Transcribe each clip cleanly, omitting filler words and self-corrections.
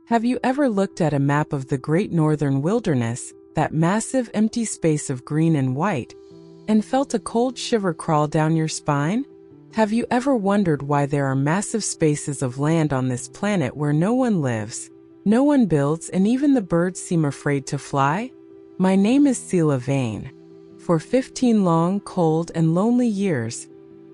Have you ever looked at a map of the Great Northern Wilderness, that massive empty space of green and white, and felt a cold shiver crawl down your spine? Have you ever wondered why there are massive spaces of land on this planet where no one lives, no one builds, and even the birds seem afraid to fly? My name is Sila Vane. For 15 long, cold, and lonely years,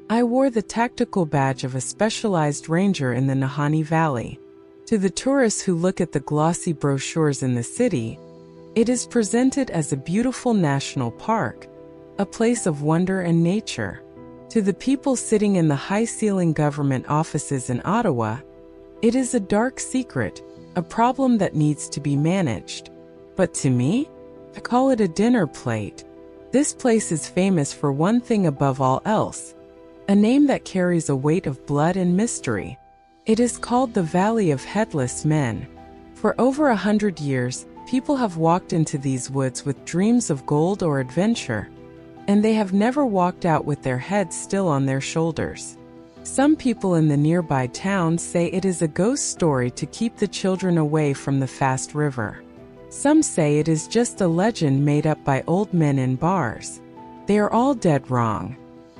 I wore the tactical badge of a specialized ranger in the Nahanni Valley. To the tourists who look at the glossy brochures in the city, it is presented as a beautiful national park, a place of wonder and nature. To the people sitting in the high-ceiling government offices in Ottawa, it is a dark secret, a problem that needs to be managed. But to me, I call it a dinner plate. This place is famous for one thing above all else, a name that carries a weight of blood and mystery. It is called the Valley of Headless Men. For over 100 years, people have walked into these woods with dreams of gold or adventure, and they have never walked out with their heads still on their shoulders. Some people in the nearby town say it is a ghost story to keep the children away from the fast river. Some say it is just a legend made up by old men in bars. They are all dead wrong.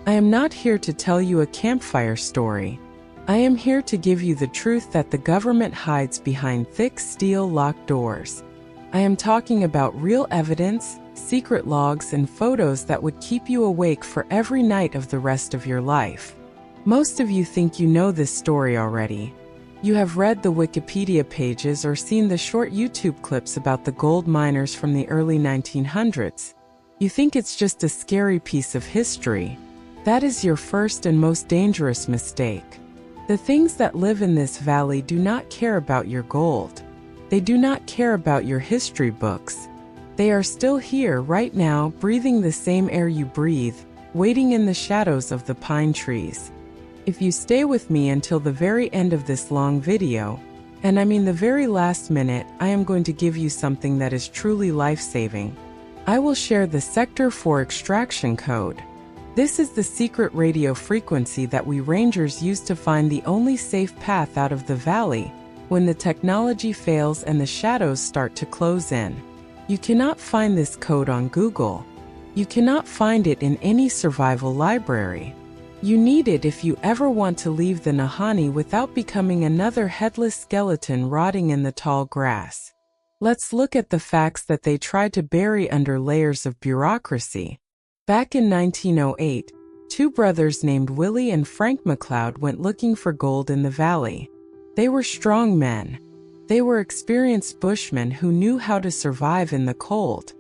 I am not here to tell you a campfire story. I am here to give you the truth that the government hides behind thick steel locked doors. I am talking about real evidence, secret logs, and photos that would keep you awake for every night of the rest of your life. Most of you think you know this story already. You have read the Wikipedia pages or seen the short YouTube clips about the gold miners from the early 1900s. You think it's just a scary piece of history. That is your first and most dangerous mistake. The things that live in this valley do not care about your gold. They do not care about your history books. They are still here right now, breathing the same air you breathe, waiting in the shadows of the pine trees. If you stay with me until the very end of this long video, and I mean the very last minute, I am going to give you something that is truly life-saving. I will share the Sector 4 extraction code. This is the secret radio frequency that we rangers use to find the only safe path out of the valley when the technology fails and the shadows start to close in. You cannot find this code on Google. You cannot find it in any survival library. You need it if you ever want to leave the Nahanni without becoming another headless skeleton rotting in the tall grass. Let's look at the facts that they tried to bury under layers of bureaucracy. Back in 1908, two brothers named Willie and Frank McLeod went looking for gold in the valley. They were strong men. They were experienced bushmen who knew how to survive in the cold.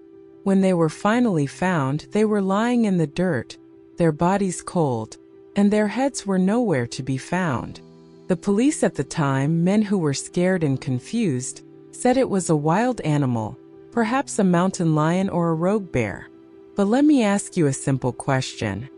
When they were finally found, they were lying in the dirt, their bodies cold, and their heads were nowhere to be found. The police at the time, men who were scared and confused, said it was a wild animal, perhaps a mountain lion or a rogue bear. But let me ask you a simple question.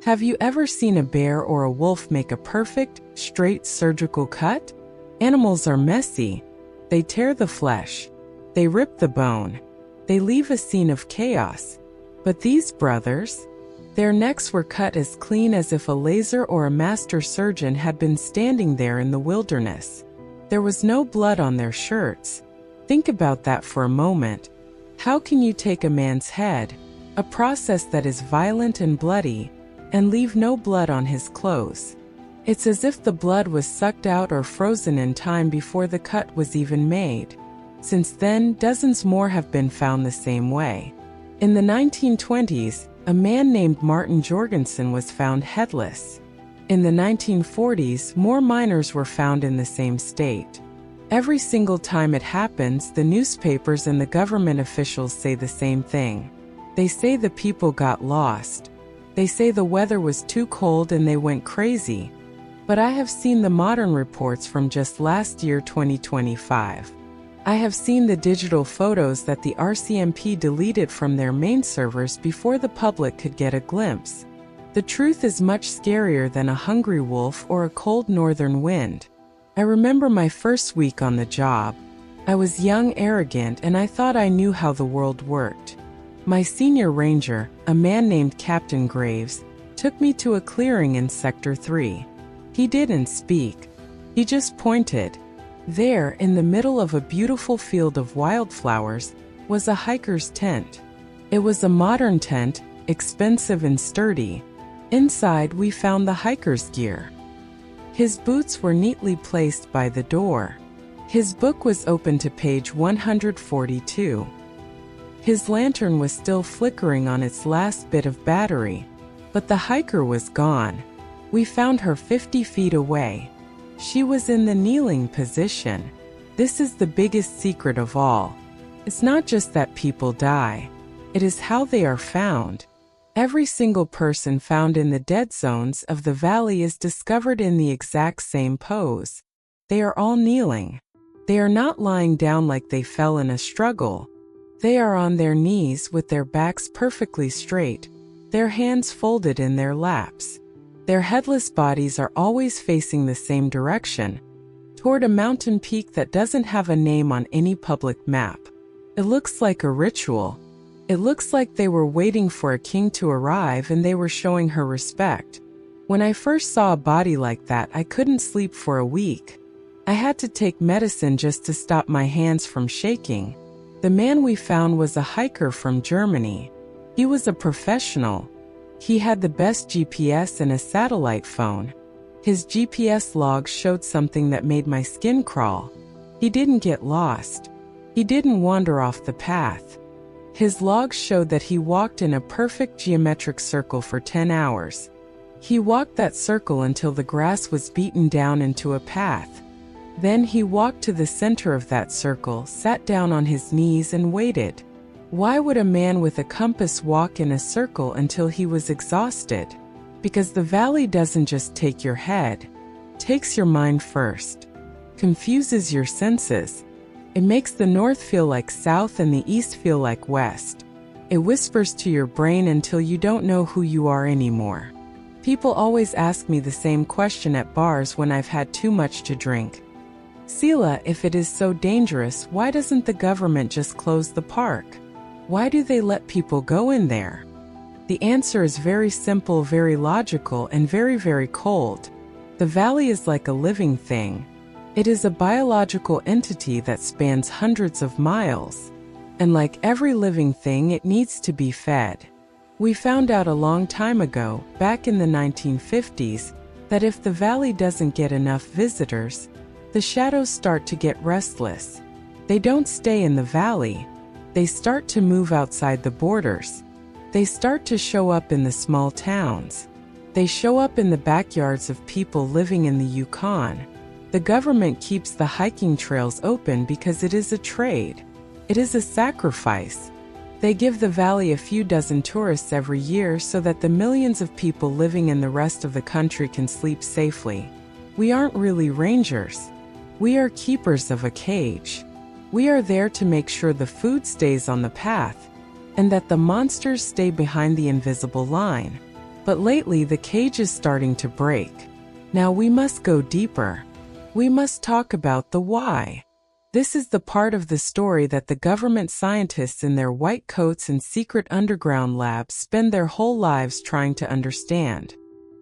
Have you ever seen a bear or a wolf make a perfect, straight surgical cut? Animals are messy. They tear the flesh. They rip the bone. They leave a scene of chaos. But these brothers, their necks were cut as clean as if a laser or a master surgeon had been standing there in the wilderness. There was no blood on their shirts. Think about that for a moment. How can you take a man's head, a process that is violent and bloody, and leave no blood on his clothes? It's as if the blood was sucked out or frozen in time before the cut was even made. Since then, dozens more have been found the same way. In the 1920s, a man named Martin Jorgensen was found headless. In the 1940s, more miners were found in the same state. Every single time it happens, the newspapers and the government officials say the same thing. They say the people got lost. They say the weather was too cold and they went crazy. But I have seen the modern reports from just last year, 2025. I have seen the digital photos that the RCMP deleted from their main servers before the public could get a glimpse. The truth is much scarier than a hungry wolf or a cold northern wind. I remember my first week on the job. I was young, arrogant, and I thought I knew how the world worked. My senior ranger, a man named Captain Graves, took me to a clearing in Sector 3. He didn't speak. He just pointed. There, in the middle of a beautiful field of wildflowers, was a hiker's tent. It was a modern tent, expensive and sturdy. Inside, we found the hiker's gear. His boots were neatly placed by the door. His book was open to page 142. His lantern was still flickering on its last bit of battery, but the hiker was gone. We found her 50 feet away. She was in the kneeling position. This is the biggest secret of all. It's not just that people die. It is how they are found. Every single person found in the dead zones of the valley is discovered in the exact same pose. They are all kneeling. They are not lying down like they fell in a struggle. They are on their knees with their backs perfectly straight, their hands folded in their laps. Their headless bodies are always facing the same direction, toward a mountain peak that doesn't have a name on any public map. It looks like a ritual. It looks like they were waiting for a king to arrive and they were showing her respect. When I first saw a body like that, I couldn't sleep for a week. I had to take medicine just to stop my hands from shaking. The man we found was a hiker from Germany. He was a professional. He had the best GPS and a satellite phone. His GPS logs showed something that made my skin crawl. He didn't get lost. He didn't wander off the path. His logs showed that he walked in a perfect geometric circle for 10 hours. He walked that circle until the grass was beaten down into a path. Then he walked to the center of that circle, sat down on his knees and waited. Why would a man with a compass walk in a circle until he was exhausted? Because the valley doesn't just take your head, it takes your mind first, confuses your senses. It makes the north feel like south and the east feel like west. It whispers to your brain until you don't know who you are anymore. People always ask me the same question at bars when I've had too much to drink. Sila, if it is so dangerous, why doesn't the government just close the park? Why do they let people go in there? The answer is very simple, very logical, and very, very cold. The valley is like a living thing. It is a biological entity that spans hundreds of miles. And like every living thing, it needs to be fed. We found out a long time ago, back in the 1950s, that if the valley doesn't get enough visitors, the shadows start to get restless. They don't stay in the valley. They start to move outside the borders. They start to show up in the small towns. They show up in the backyards of people living in the Yukon. The government keeps the hiking trails open because it is a trade. It is a sacrifice. They give the valley a few dozen tourists every year so that the millions of people living in the rest of the country can sleep safely. We aren't really rangers. We are keepers of a cage. We are there to make sure the food stays on the path and that the monsters stay behind the invisible line. But lately the cage is starting to break. Now we must go deeper. We must talk about the why. This is the part of the story that the government scientists in their white coats and secret underground labs spend their whole lives trying to understand.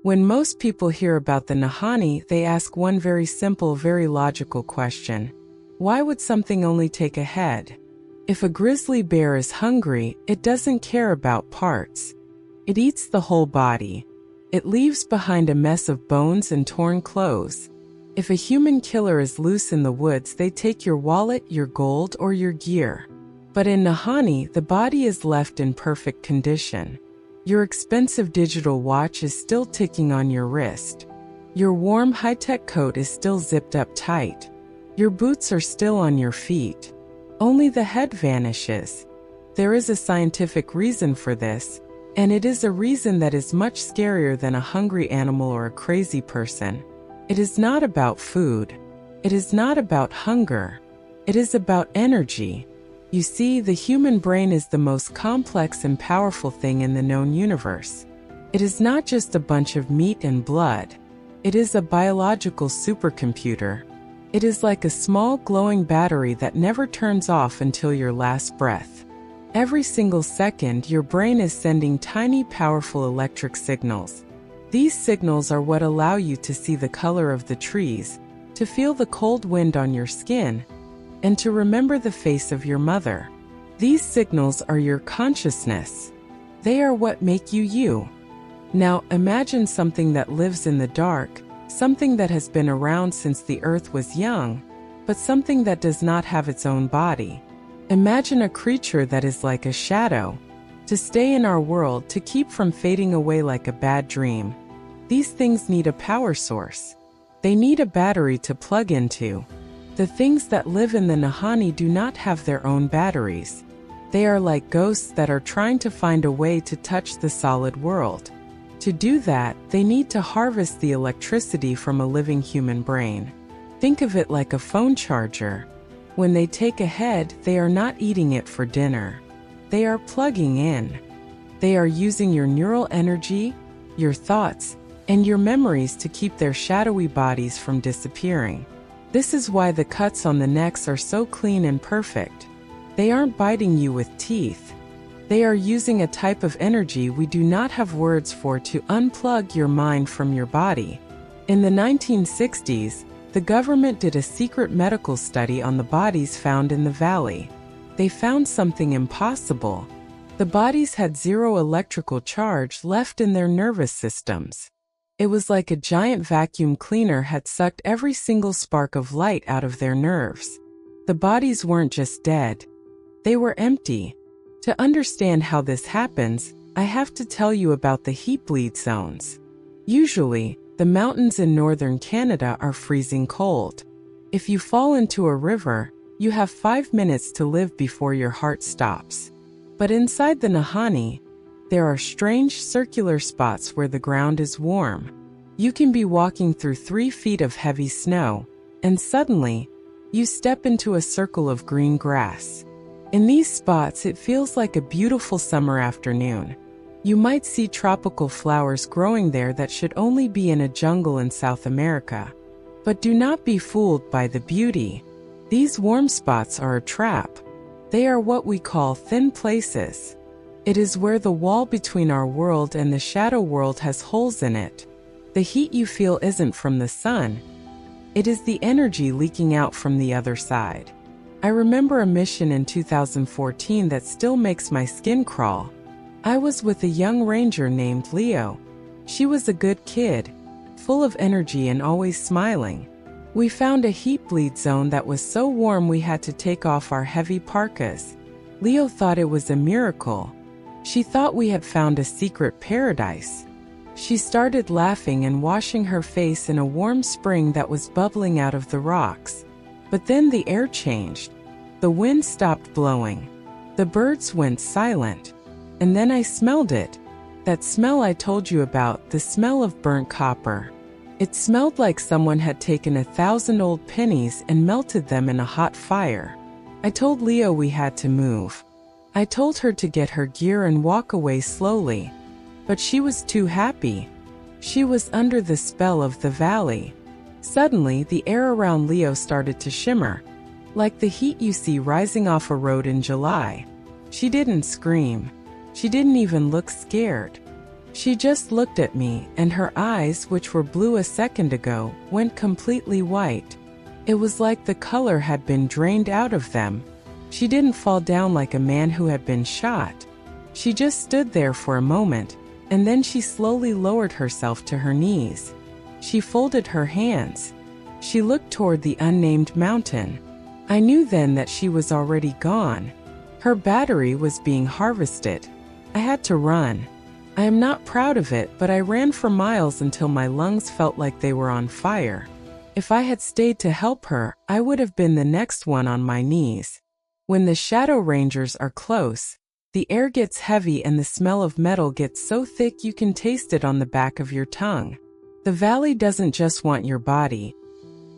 When most people hear about the Nahanni, they ask one very simple, very logical question. Why would something only take a head? If a grizzly bear is hungry, it doesn't care about parts. It eats the whole body. It leaves behind a mess of bones and torn clothes. If a human killer is loose in the woods, they take your wallet, your gold, or your gear. But in Nahanni, the body is left in perfect condition. Your expensive digital watch is still ticking on your wrist. Your warm high-tech coat is still zipped up tight. Your boots are still on your feet. Only the head vanishes. There is a scientific reason for this, and it is a reason that is much scarier than a hungry animal or a crazy person. It is not about food. It is not about hunger. It is about energy. You see, the human brain is the most complex and powerful thing in the known universe. It is not just a bunch of meat and blood. It is a biological supercomputer. It is like a small glowing battery that never turns off until your last breath. Every single second, your brain is sending tiny, powerful electric signals. These signals are what allow you to see the color of the trees, to feel the cold wind on your skin, and to remember the face of your mother. These signals are your consciousness. They are what make you you. Now imagine something that lives in the dark, something that has been around since the earth was young, but something that does not have its own body. Imagine a creature that is like a shadow, to stay in our world, to keep from fading away like a bad dream. These things need a power source. They need a battery to plug into. The things that live in the Nahanni do not have their own batteries. They are like ghosts that are trying to find a way to touch the solid world. To do that, they need to harvest the electricity from a living human brain. Think of it like a phone charger. When they take a head, they are not eating it for dinner. They are plugging in. They are using your neural energy, your thoughts, and your memories to keep their shadowy bodies from disappearing. This is why the cuts on the necks are so clean and perfect. They aren't biting you with teeth. They are using a type of energy we do not have words for to unplug your mind from your body. In the 1960s, the government did a secret medical study on the bodies found in the valley. They found something impossible. The bodies had zero electrical charge left in their nervous systems. It was like a giant vacuum cleaner had sucked every single spark of light out of their nerves. The bodies weren't just dead. They were empty. To understand how this happens, I have to tell you about the heat bleed zones. Usually, the mountains in northern Canada are freezing cold. If you fall into a river, you have 5 minutes to live before your heart stops. But inside the Nahanni, there are strange circular spots where the ground is warm. You can be walking through 3 feet of heavy snow, and suddenly, you step into a circle of green grass. In these spots, it feels like a beautiful summer afternoon. You might see tropical flowers growing there that should only be in a jungle in South America. But do not be fooled by the beauty. These warm spots are a trap. They are what we call thin places. It is where the wall between our world and the shadow world has holes in it. The heat you feel isn't from the sun. It is the energy leaking out from the other side. I remember a mission in 2014 that still makes my skin crawl. I was with a young ranger named Leo. She was a good kid, full of energy and always smiling. We found a heat bleed zone that was so warm we had to take off our heavy parkas. Leo thought it was a miracle. She thought we had found a secret paradise. She started laughing and washing her face in a warm spring that was bubbling out of the rocks. But then the air changed. The wind stopped blowing. The birds went silent. And then I smelled it. That smell I told you about, the smell of burnt copper. It smelled like someone had taken 1,000 old pennies and melted them in a hot fire. I told Leo we had to move. I told her to get her gear and walk away slowly. But she was too happy. She was under the spell of the valley. Suddenly, the air around Leo started to shimmer, like the heat you see rising off a road in July. She didn't scream. She didn't even look scared. She just looked at me, and her eyes, which were blue a second ago, went completely white. It was like the color had been drained out of them. She didn't fall down like a man who had been shot. She just stood there for a moment, and then she slowly lowered herself to her knees. She folded her hands. She looked toward the unnamed mountain. I knew then that she was already gone. Her battery was being harvested. I had to run. I am not proud of it, but I ran for miles until my lungs felt like they were on fire. If I had stayed to help her, I would have been the next one on my knees. When the Shadow Rangers are close, the air gets heavy and the smell of metal gets so thick you can taste it on the back of your tongue. The valley doesn't just want your body.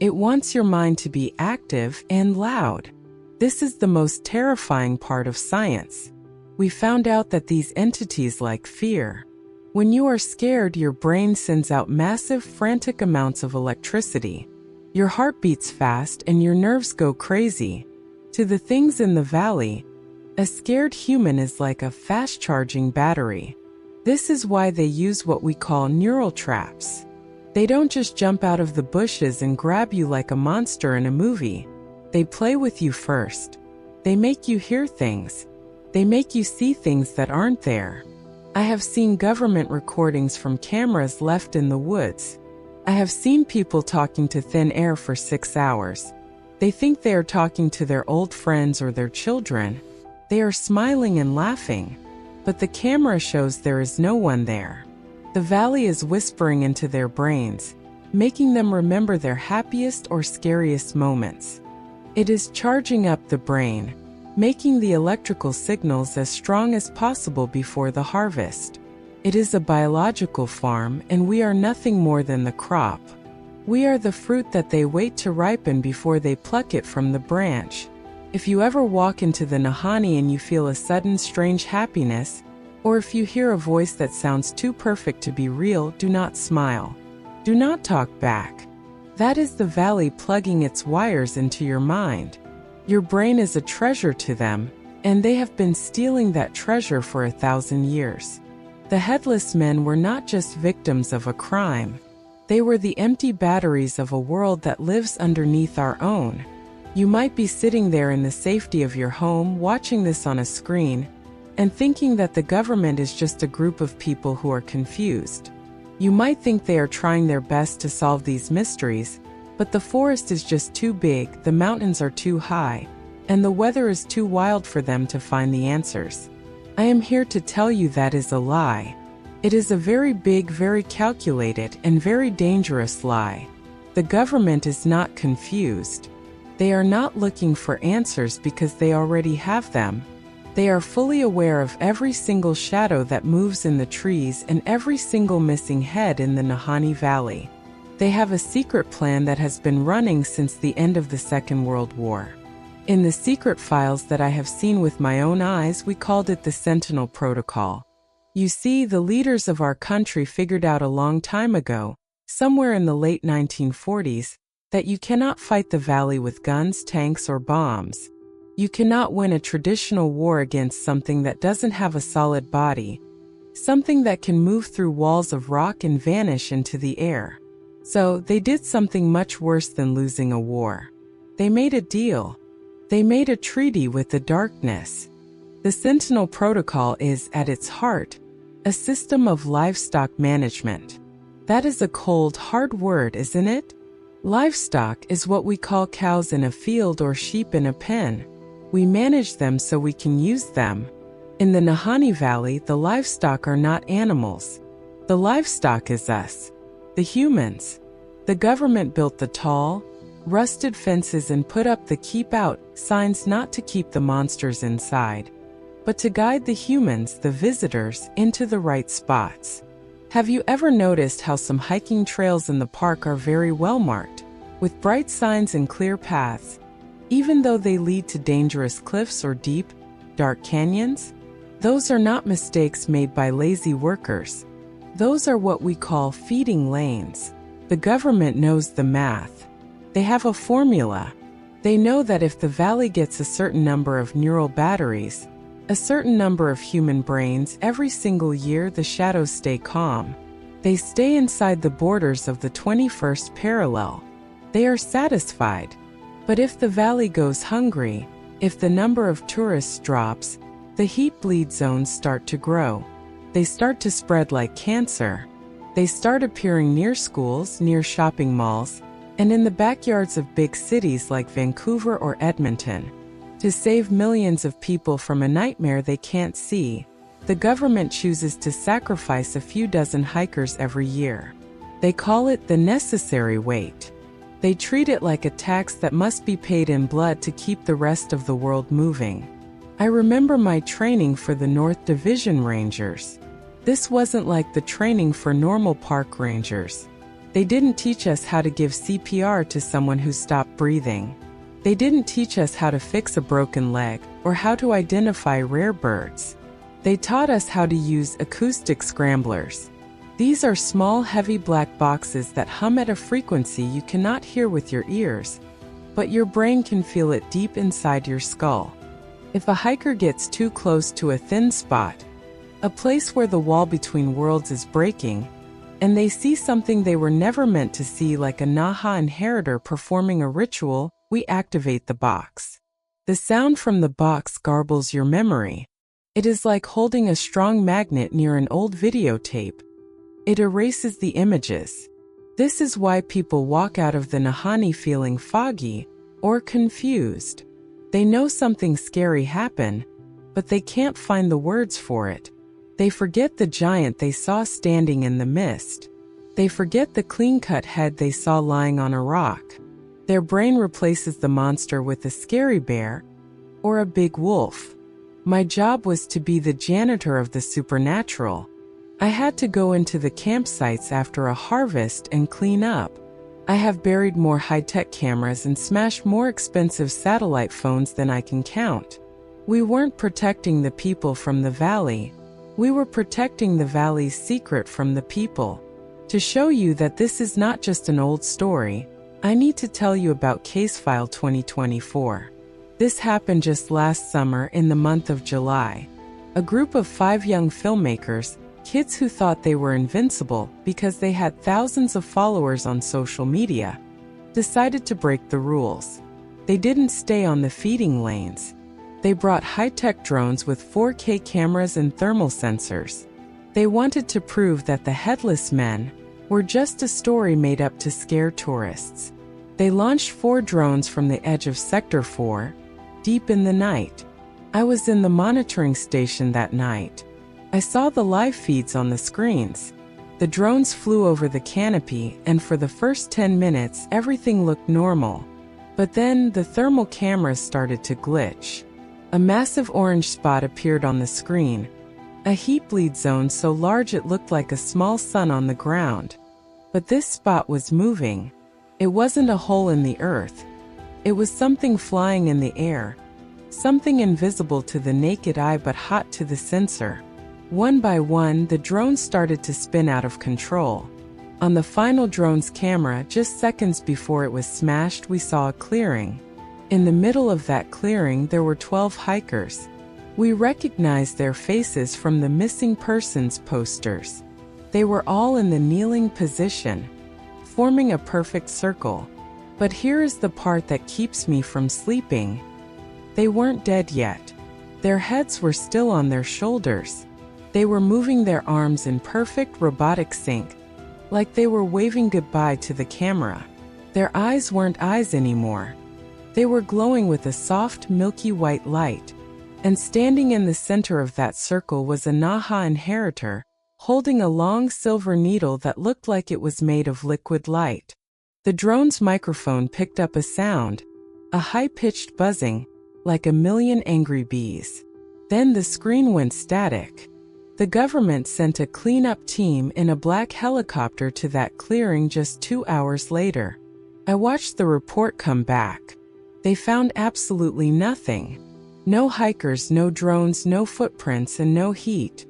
It wants your mind to be active and loud. This is the most terrifying part of science. We found out that these entities like fear. When you are scared, your brain sends out massive, frantic amounts of electricity. Your heart beats fast and your nerves go crazy. To the things in the valley, a scared human is like a fast-charging battery. This is why they use what we call neural traps. They don't just jump out of the bushes and grab you like a monster in a movie. They play with you first. They make you hear things. They make you see things that aren't there. I have seen government recordings from cameras left in the woods. I have seen people talking to thin air for 6 hours. They think they are talking to their old friends or their children. They are smiling and laughing, but the camera shows there is no one there. The valley is whispering into their brains, making them remember their happiest or scariest moments. It is charging up the brain, making the electrical signals as strong as possible before the harvest. It is a biological farm, and we are nothing more than the crop. We are the fruit that they wait to ripen before they pluck it from the branch. If you ever walk into the Nahanni and you feel a sudden strange happiness, or if you hear a voice that sounds too perfect to be real, do not smile. Do not talk back. That is the valley plugging its wires into your mind. Your brain is a treasure to them, and they have been stealing that treasure for 1,000 years. The Headless Men were not just victims of a crime. They were the empty batteries of a world that lives underneath our own. You might be sitting there in the safety of your home watching this on a screen and thinking that the government is just a group of people who are confused. You might think they are trying their best to solve these mysteries, but the forest is just too big, the mountains are too high, and the weather is too wild for them to find the answers. I am here to tell you that is a lie. It is a very big, very calculated, and very dangerous lie. The government is not confused. They are not looking for answers because they already have them. They are fully aware of every single shadow that moves in the trees and every single missing head in the Nahanni Valley. They have a secret plan that has been running since the end of the Second World War. In the secret files that I have seen with my own eyes, we called it the Sentinel Protocol. You see, the leaders of our country figured out a long time ago, somewhere in the late 1940s, that you cannot fight the valley with guns, tanks, or bombs. You cannot win a traditional war against something that doesn't have a solid body, something that can move through walls of rock and vanish into the air. So, they did something much worse than losing a war. They made a deal. They made a treaty with the darkness. The Sentinel Protocol is, at its heart, a system of livestock management. That is a cold, hard word, isn't it? Livestock is what we call cows in a field or sheep in a pen. We manage them so we can use them. In the Nahanni Valley, the livestock are not animals. The livestock is us, the humans. The government built the tall, rusted fences and put up the "Keep Out" signs not to keep the monsters inside, but to guide the humans, the visitors, into the right spots. Have you ever noticed how some hiking trails in the park are very well marked, with bright signs and clear paths, even though they lead to dangerous cliffs or deep, dark canyons? Those are not mistakes made by lazy workers. Those are what we call feeding lanes. The government knows the math. They have a formula. They know that if the valley gets a certain number of neural batteries, a certain number of human brains every single year, the shadows stay calm. They stay inside the borders of the 21st parallel. They are satisfied. But if the valley goes hungry, if the number of tourists drops, the heat bleed zones start to grow. They start to spread like cancer. They start appearing near schools, near shopping malls, and in the backyards of big cities like Vancouver or Edmonton. To save millions of people from a nightmare they can't see, the government chooses to sacrifice a few dozen hikers every year. They call it the necessary wait. They treat it like a tax that must be paid in blood to keep the rest of the world moving. I remember my training for the North Division Rangers. This wasn't like the training for normal park rangers. They didn't teach us how to give CPR to someone who stopped breathing. They didn't teach us how to fix a broken leg or how to identify rare birds. They taught us how to use acoustic scramblers. These are small, heavy black boxes that hum at a frequency you cannot hear with your ears, but your brain can feel it deep inside your skull. If a hiker gets too close to a thin spot, a place where the wall between worlds is breaking, and they see something they were never meant to see, like a Naha Inheritor performing a ritual, we activate the box. The sound from the box garbles your memory. It is like holding a strong magnet near an old videotape. It erases the images. This is why people walk out of the Nahanni feeling foggy or confused. They know something scary happened, but they can't find the words for it. They forget the giant they saw standing in the mist. They forget the clean-cut head they saw lying on a rock. Their brain replaces the monster with a scary bear or a big wolf. My job was to be the janitor of the supernatural. I had to go into the campsites after a harvest and clean up. I have buried more high-tech cameras and smashed more expensive satellite phones than I can count. We weren't protecting the people from the valley. We were protecting the valley's secret from the people. To show you that this is not just an old story, I need to tell you about Case File 2024. This happened just last summer in the month of July. A group of 5 young filmmakers, kids who thought they were invincible because they had thousands of followers on social media, decided to break the rules. They didn't stay on the feeding lanes. They brought high-tech drones with 4K cameras and thermal sensors. They wanted to prove that the Headless Men were just a story made up to scare tourists. They launched 4 drones from the edge of Sector 4, deep in the night. I was in the monitoring station that night. I saw the live feeds on the screens. The drones flew over the canopy, and for the first 10 minutes, everything looked normal. But then the thermal cameras started to glitch. A massive orange spot appeared on the screen, a heat bleed zone so large it looked like a small sun on the ground. But this spot was moving. It wasn't a hole in the earth. It was something flying in the air, something invisible to the naked eye but hot to the sensor. One by one, the drones started to spin out of control. On the final drone's camera, just seconds before it was smashed, we saw a clearing. In the middle of that clearing, there were 12 hikers. We recognized their faces from the missing persons posters. They were all in the kneeling position, forming a perfect circle. But here is the part that keeps me from sleeping. They weren't dead yet. Their heads were still on their shoulders. They were moving their arms in perfect robotic sync, like they were waving goodbye to the camera. Their eyes weren't eyes anymore. They were glowing with a soft, milky white light. And standing in the center of that circle was a Naha Inheritor, holding a long silver needle that looked like it was made of liquid light. The drone's microphone picked up a sound, a high-pitched buzzing, like a million angry bees. Then the screen went static. The government sent a cleanup team in a black helicopter to that clearing just 2 hours later. I watched the report come back. They found absolutely nothing. No hikers, no drones, no footprints, and no heat.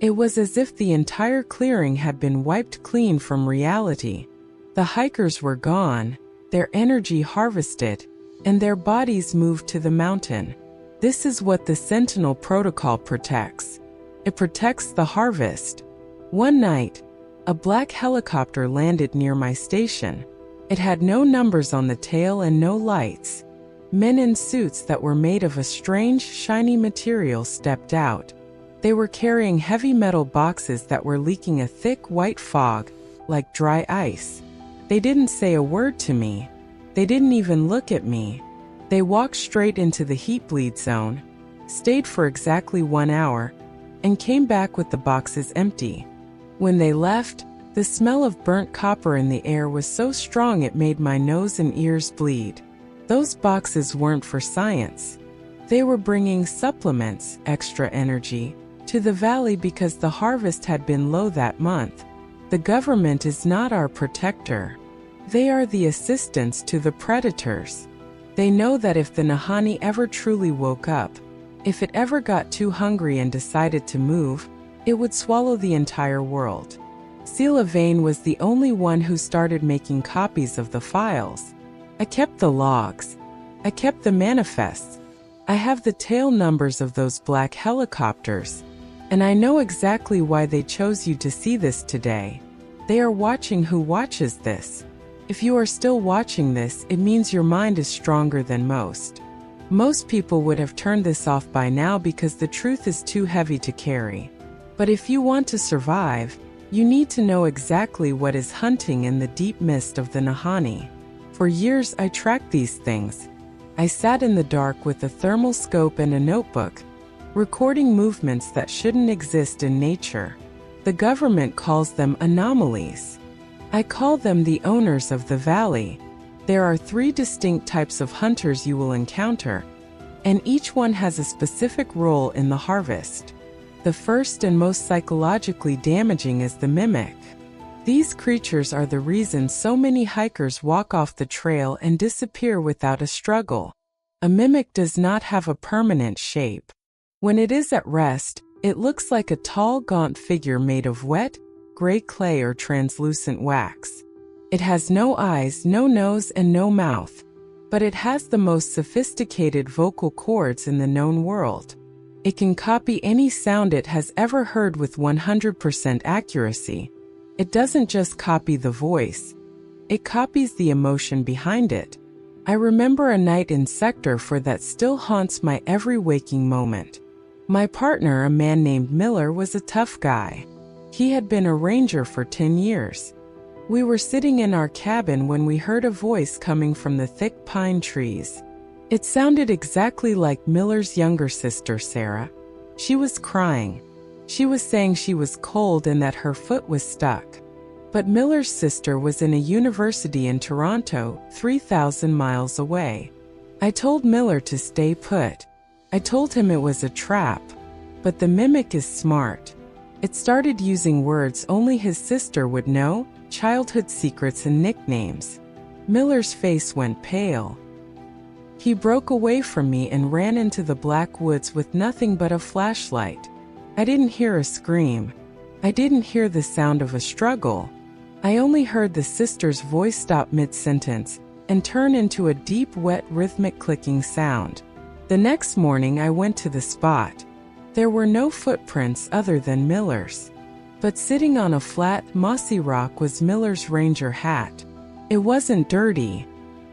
It was as if the entire clearing had been wiped clean from reality. The hikers were gone, their energy harvested, and their bodies moved to the mountain. This is what the Sentinel Protocol protects. It protects the harvest. One night, a black helicopter landed near my station. It had no numbers on the tail and no lights. Men in suits that were made of a strange, shiny material stepped out. They were carrying heavy metal boxes that were leaking a thick white fog, like dry ice. They didn't say a word to me. They didn't even look at me. They walked straight into the heat bleed zone, stayed for exactly 1 hour, and came back with the boxes empty. When they left, the smell of burnt copper in the air was so strong it made my nose and ears bleed. Those boxes weren't for science. They were bringing supplements, extra energy, to the valley because the harvest had been low that month. The government is not our protector. They are the assistants to the predators. They know that if the Nahanni ever truly woke up, if it ever got too hungry and decided to move, it would swallow the entire world. Sila Vane was the only one who started making copies of the files. I kept the logs. I kept the manifests. I have the tail numbers of those black helicopters. And I know exactly why they chose you to see this today. They are watching who watches this. If you are still watching this, it means your mind is stronger than most. Most people would have turned this off by now because the truth is too heavy to carry. But if you want to survive, you need to know exactly what is hunting in the deep mist of the Nahanni. For years I tracked these things. I sat in the dark with a thermal scope and a notebook, recording movements that shouldn't exist in nature. The government calls them anomalies. I call them the owners of the valley. There are 3 distinct types of hunters you will encounter, and each one has a specific role in the harvest. The first and most psychologically damaging is the mimic. These creatures are the reason so many hikers walk off the trail and disappear without a struggle. A mimic does not have a permanent shape. When it is at rest, it looks like a tall, gaunt figure made of wet, gray clay or translucent wax. It has no eyes, no nose, and no mouth, but it has the most sophisticated vocal cords in the known world. It can copy any sound it has ever heard with 100% accuracy. It doesn't just copy the voice, it copies the emotion behind it. I remember a night in Sector 4 that still haunts my every waking moment. My partner, a man named Miller, was a tough guy. He had been a ranger for 10 years. We were sitting in our cabin when we heard a voice coming from the thick pine trees. It sounded exactly like Miller's younger sister, Sarah. She was crying. She was saying she was cold and that her foot was stuck. But Miller's sister was in a university in Toronto, 3,000 miles away. I told Miller to stay put. I told him it was a trap. But the mimic is smart. It started using words only his sister would know, childhood secrets and nicknames. Miller's face went pale. He broke away from me and ran into the black woods with nothing but a flashlight. I didn't hear a scream. I didn't hear the sound of a struggle. I only heard the sister's voice stop mid-sentence and turn into a deep, wet, rhythmic clicking sound. The next morning I went to the spot. There were no footprints other than Miller's. But sitting on a flat, mossy rock was Miller's ranger hat. It wasn't dirty.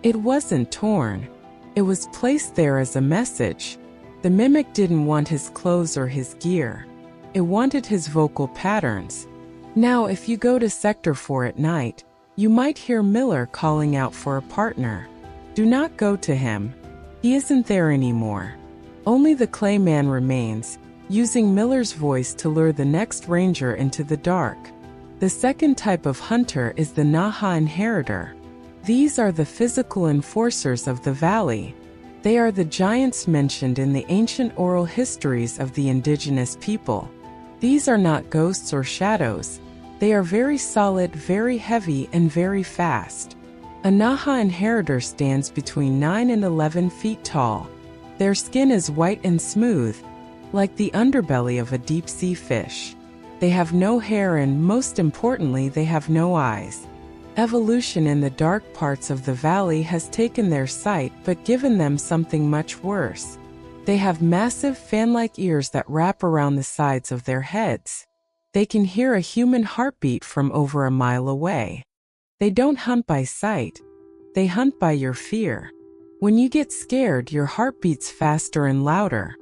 It wasn't torn. It was placed there as a message. The mimic didn't want his clothes or his gear. It wanted his vocal patterns. Now, if you go to Sector 4 at night, you might hear Miller calling out for a partner. Do not go to him. He isn't there anymore. Only the clay man remains, using Miller's voice to lure the next ranger into the dark. The second type of hunter is the Naha Inheritor. These are the physical enforcers of the valley. They are the giants mentioned in the ancient oral histories of the indigenous people. These are not ghosts or shadows. They are very solid, very heavy, and very fast. A Naha Inheritor stands between 9 and 11 feet tall. Their skin is white and smooth, like the underbelly of a deep-sea fish. They have no hair and, most importantly, they have no eyes. Evolution in the dark parts of the valley has taken their sight but given them something much worse. They have massive fan-like ears that wrap around the sides of their heads. They can hear a human heartbeat from over a mile away. They don't hunt by sight. They hunt by your fear. When you get scared, your heart beats faster and louder.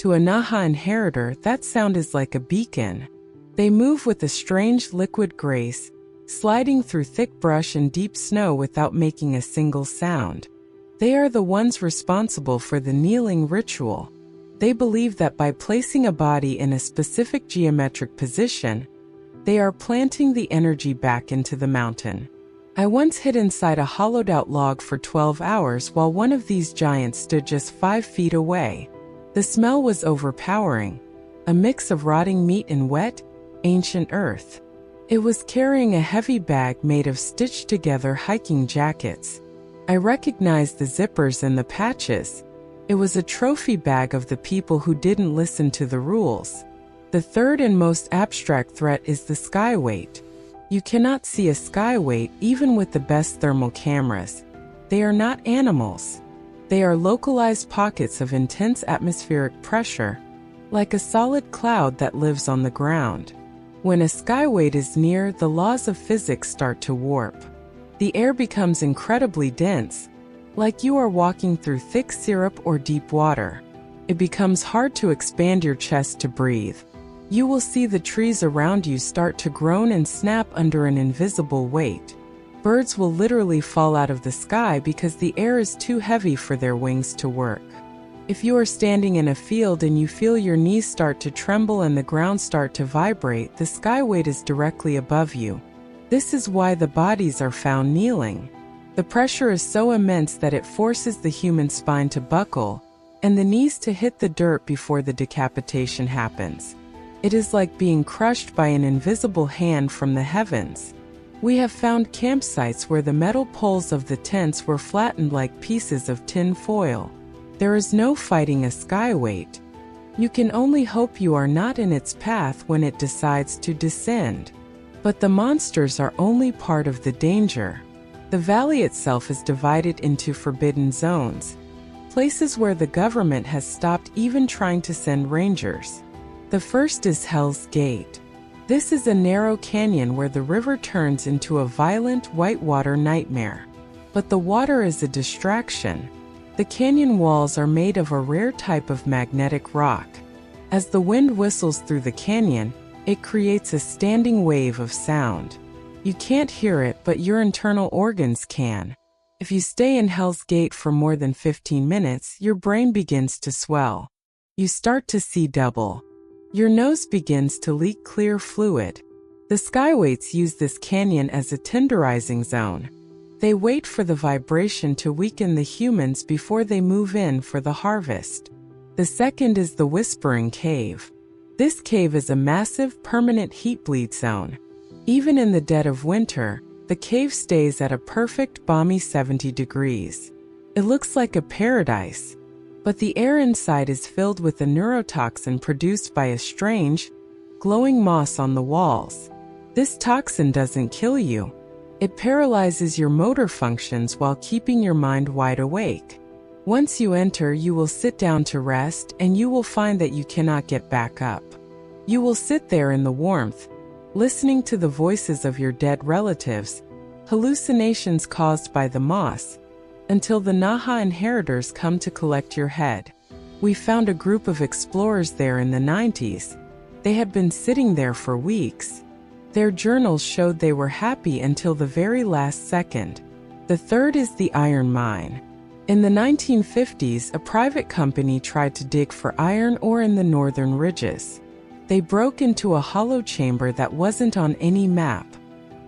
To a Naha Inheritor, that sound is like a beacon. They move with a strange liquid grace, sliding through thick brush and deep snow without making a single sound. They are the ones responsible for the kneeling ritual. They believe that by placing a body in a specific geometric position, they are planting the energy back into the mountain. I once hid inside a hollowed-out log for 12 hours while one of these giants stood just 5 feet away. The smell was overpowering, a mix of rotting meat and wet, ancient earth. It was carrying a heavy bag made of stitched-together hiking jackets. I recognized the zippers and the patches. It was a trophy bag of the people who didn't listen to the rules. The third and most abstract threat is the skyweight. You cannot see a skyweight even with the best thermal cameras. They are not animals. They are localized pockets of intense atmospheric pressure, like a solid cloud that lives on the ground. When a skyweight is near, the laws of physics start to warp. The air becomes incredibly dense, like you are walking through thick syrup or deep water. It becomes hard to expand your chest to breathe. You will see the trees around you start to groan and snap under an invisible weight. Birds will literally fall out of the sky because the air is too heavy for their wings to work. If you are standing in a field and you feel your knees start to tremble and the ground start to vibrate, the skyweight is directly above you. This is why the bodies are found kneeling. The pressure is so immense that it forces the human spine to buckle and the knees to hit the dirt before the decapitation happens. It is like being crushed by an invisible hand from the heavens. We have found campsites where the metal poles of the tents were flattened like pieces of tin foil. There is no fighting a skyweight. You can only hope you are not in its path when it decides to descend. But the monsters are only part of the danger. The valley itself is divided into forbidden zones, places where the government has stopped even trying to send rangers. The first is Hell's Gate. This is a narrow canyon where the river turns into a violent whitewater nightmare. But the water is a distraction. The canyon walls are made of a rare type of magnetic rock. As the wind whistles through the canyon, it creates a standing wave of sound. You can't hear it, but your internal organs can. If you stay in Hell's Gate for more than 15 minutes, your brain begins to swell. You start to see double. Your nose begins to leak clear fluid. The skyweights use this canyon as a tenderizing zone. They wait for the vibration to weaken the humans before they move in for the harvest. The second is the Whispering Cave. This cave is a massive, permanent heat bleed zone. Even in the dead of winter, the cave stays at a perfect balmy 70 degrees. It looks like a paradise. But the air inside is filled with a neurotoxin produced by a strange, glowing moss on the walls. This toxin doesn't kill you. It paralyzes your motor functions while keeping your mind wide awake. Once you enter, you will sit down to rest, and you will find that you cannot get back up. You will sit there in the warmth, listening to the voices of your dead relatives, hallucinations caused by the moss, until the Naha Inheritors come to collect your head. We found a group of explorers there in the 90s. They had been sitting there for weeks. Their journals showed they were happy until the very last second. The third is the iron mine. In the 1950s, a private company tried to dig for iron ore in the northern ridges. They broke into a hollow chamber that wasn't on any map.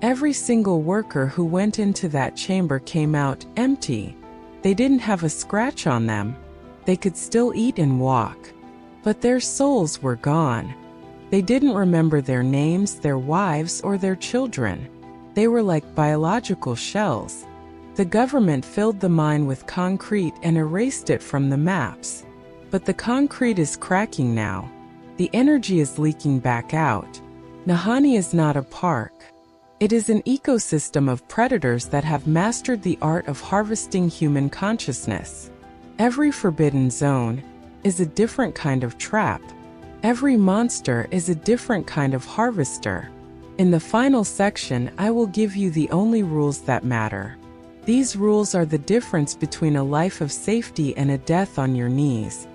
Every single worker who went into that chamber came out empty. They didn't have a scratch on them. They could still eat and walk. But their souls were gone. They didn't remember their names, their wives, or their children. They were like biological shells. The government filled the mine with concrete and erased it from the maps. But the concrete is cracking now. The energy is leaking back out. Nahanni is not a park. It is an ecosystem of predators that have mastered the art of harvesting human consciousness. Every forbidden zone is a different kind of trap. Every monster is a different kind of harvester. In the final section, I will give you the only rules that matter. These rules are the difference between a life of safety and a death on your knees.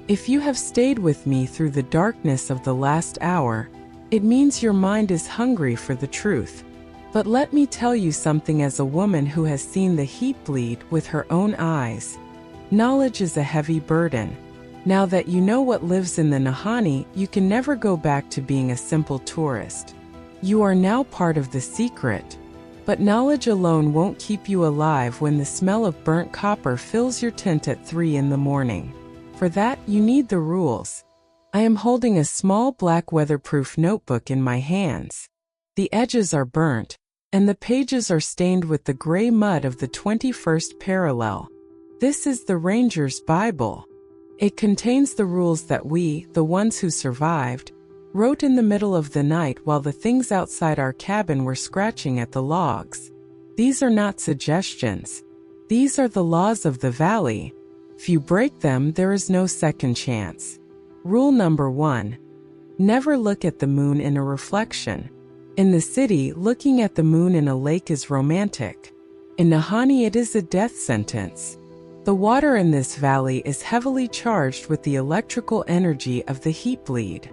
If you have stayed with me through the darkness of the last hour, it means your mind is hungry for the truth. But let me tell you something as a woman who has seen the heat bleed with her own eyes. Knowledge is a heavy burden. Now that you know what lives in the Nahanni, you can never go back to being a simple tourist. You are now part of the secret. But knowledge alone won't keep you alive when the smell of burnt copper fills your tent at 3 in the morning. For that, you need the rules. I am holding a small black weatherproof notebook in my hands. The edges are burnt, and the pages are stained with the gray mud of the 21st parallel. This is the Ranger's Bible. It contains the rules that we, the ones who survived, wrote in the middle of the night while the things outside our cabin were scratching at the logs. These are not suggestions. These are the laws of the valley. If you break them, there is no second chance. Rule number 1. Never look at the moon in a reflection. In the city, looking at the moon in a lake is romantic. In Nahanni, it is a death sentence. The water in this valley is heavily charged with the electrical energy of the heat bleed.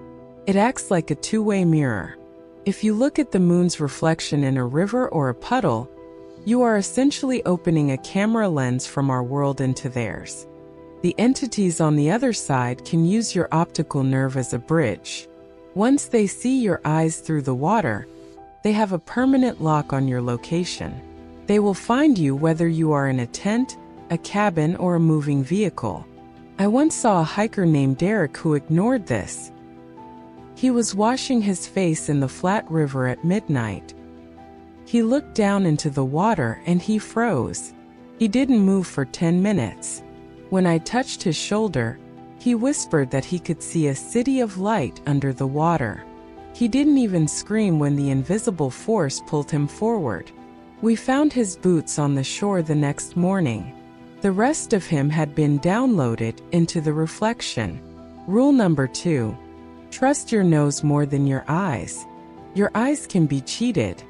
It acts like a two-way mirror. If you look at the moon's reflection in a river or a puddle, you are essentially opening a camera lens from our world into theirs. The entities on the other side can use your optical nerve as a bridge. Once they see your eyes through the water, they have a permanent lock on your location. They will find you whether you are in a tent, a cabin, or a moving vehicle. I once saw a hiker named Derek who ignored this. He was washing his face in the flat river at midnight. He looked down into the water and he froze. He didn't move for 10 minutes. When I touched his shoulder, he whispered that he could see a city of light under the water. He didn't even scream when the invisible force pulled him forward. We found his boots on the shore the next morning. The rest of him had been downloaded into the reflection. Rule number 2. Trust your nose more than your eyes. Your eyes can be cheated.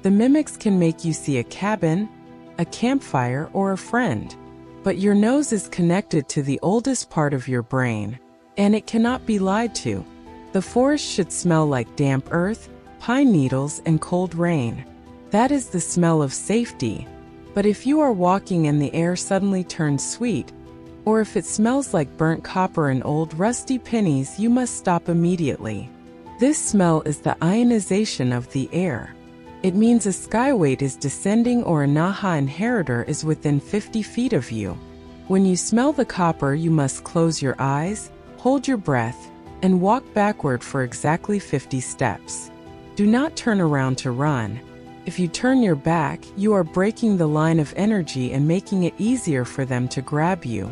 The mimics can make you see a cabin, a campfire, or a friend. But your nose is connected to the oldest part of your brain, and it cannot be lied to. The forest should smell like damp earth, pine needles, and cold rain. That is the smell of safety. But if you are walking and the air suddenly turns sweet, or if it smells like burnt copper and old rusty pennies, you must stop immediately. This smell is the ionization of the air. It means a skyweight is descending or a Naha Inheritor is within 50 feet of you. When you smell the copper, you must close your eyes, hold your breath, and walk backward for exactly 50 steps. Do not turn around to run. If you turn your back, you are breaking the line of energy and making it easier for them to grab you.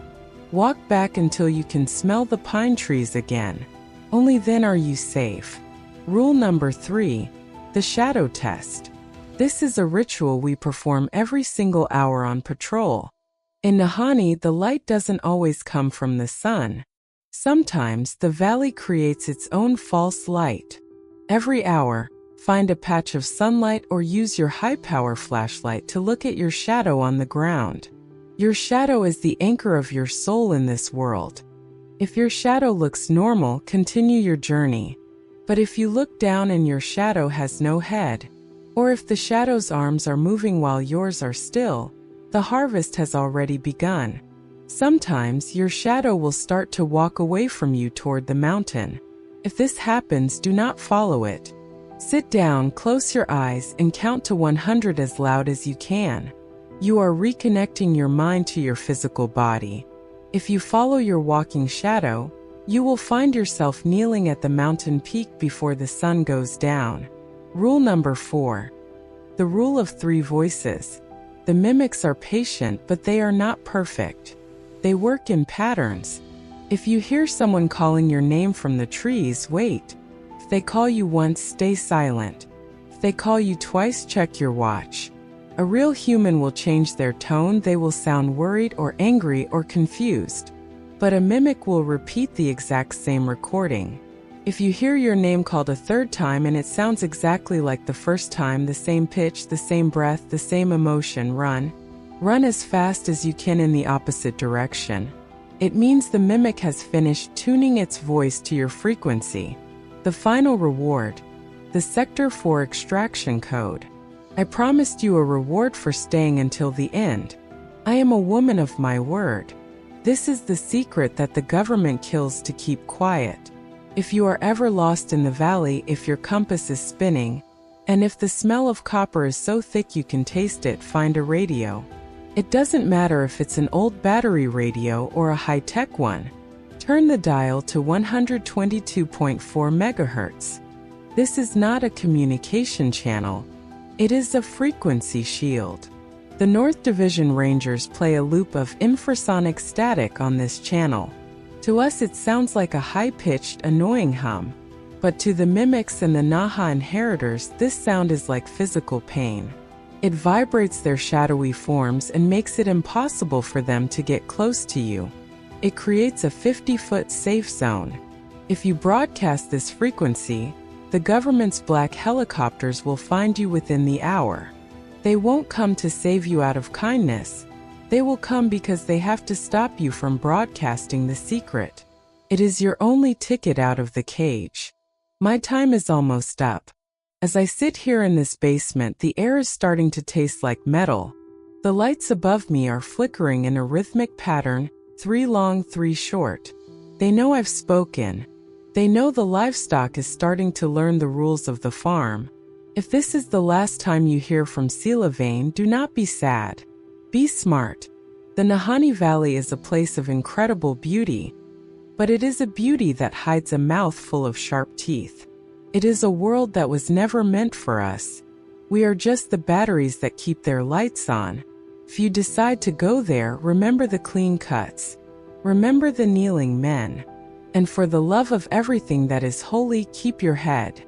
Walk back until you can smell the pine trees again. Only then are you safe. Rule number 3. The shadow test. This is a ritual we perform every single hour on patrol. In Nahanni, the light doesn't always come from the sun. Sometimes the valley creates its own false light. Every hour, find a patch of sunlight or use your high-power flashlight to look at your shadow on the ground. Your shadow is the anchor of your soul in this world. If your shadow looks normal, continue your journey. But if you look down and your shadow has no head, or if the shadow's arms are moving while yours are still, the harvest has already begun. Sometimes your shadow will start to walk away from you toward the mountain. If this happens, do not follow it. Sit down, close your eyes, and count to 100 as loud as you can. You are reconnecting your mind to your physical body. If you follow your walking shadow, you will find yourself kneeling at the mountain peak before the sun goes down. Rule number 4. The rule of 3 voices. The mimics are patient, but they are not perfect. They work in patterns. If you hear someone calling your name from the trees, wait. If they call you once, stay silent. If they call you twice, check your watch. A real human will change their tone. They will sound worried or angry or confused. But a mimic will repeat the exact same recording. If you hear your name called a 3rd time and it sounds exactly like the first time, the same pitch, the same breath, the same emotion, run. Run as fast as you can in the opposite direction. It means the mimic has finished tuning its voice to your frequency. The final reward. The Sector 4 extraction code. I promised you a reward for staying until the end. I am a woman of my word. This is the secret that the government kills to keep quiet. If you are ever lost in the valley, if your compass is spinning, and if the smell of copper is so thick you can taste it, find a radio. It doesn't matter if it's an old battery radio or a high-tech one. Turn the dial to 122.4 megahertz. This is not a communication channel. It is a frequency shield. The North Division Rangers play a loop of infrasonic static on this channel. To us it sounds like a high-pitched, annoying hum. But to the mimics and the Naha Inheritors, this sound is like physical pain. It vibrates their shadowy forms and makes it impossible for them to get close to you. It creates a 50-foot safe zone. If you broadcast this frequency, the government's black helicopters will find you within the hour. They won't come to save you out of kindness. They will come because they have to stop you from broadcasting the secret. It is your only ticket out of the cage. My time is almost up. As I sit here in this basement, the air is starting to taste like metal. The lights above me are flickering in a rhythmic pattern, 3 long, 3 short. They know I've spoken. They know the livestock is starting to learn the rules of the farm. If this is the last time you hear from Sila Vane, do not be sad. Be smart. The Nahanni Valley is a place of incredible beauty, but it is a beauty that hides a mouth full of sharp teeth. It is a world that was never meant for us. We are just the batteries that keep their lights on. If you decide to go there, remember the clean cuts. Remember the kneeling men. And for the love of everything that is holy, keep your head.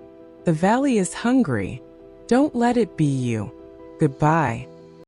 The valley is hungry. Don't let it be you. Goodbye.